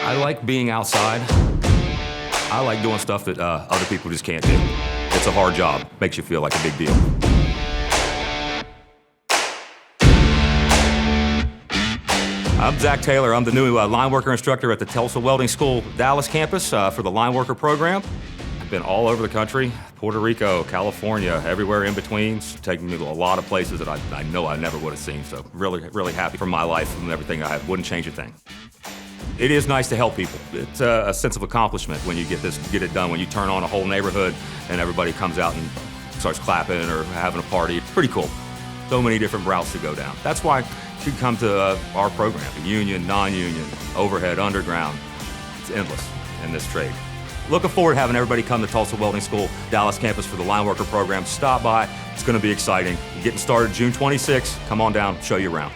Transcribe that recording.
I like being outside. I like doing stuff that other people just can't do. It's a hard job. Makes you feel like a big deal. I'm Zach Taylor. I'm the new line worker instructor at the Tulsa Welding School Dallas campus for the line worker program. I've been all over the country, Puerto Rico, California, everywhere in between. It's taken me to a lot of places that I know I never would have seen. So really happy for my life and everything I have. Wouldn't change a thing. It is nice to help people. It's a sense of accomplishment when you get it done, when you turn on a whole neighborhood and everybody comes out and starts clapping or having a party. It's pretty cool. So many different routes to go down. That's why you come to our program, union, non-union, overhead, underground. It's endless in this trade. Looking forward to having everybody come to Tulsa Welding School, Dallas campus for the line worker program. Stop by. It's going to be exciting. Getting started June 26th. Come on down, show you around.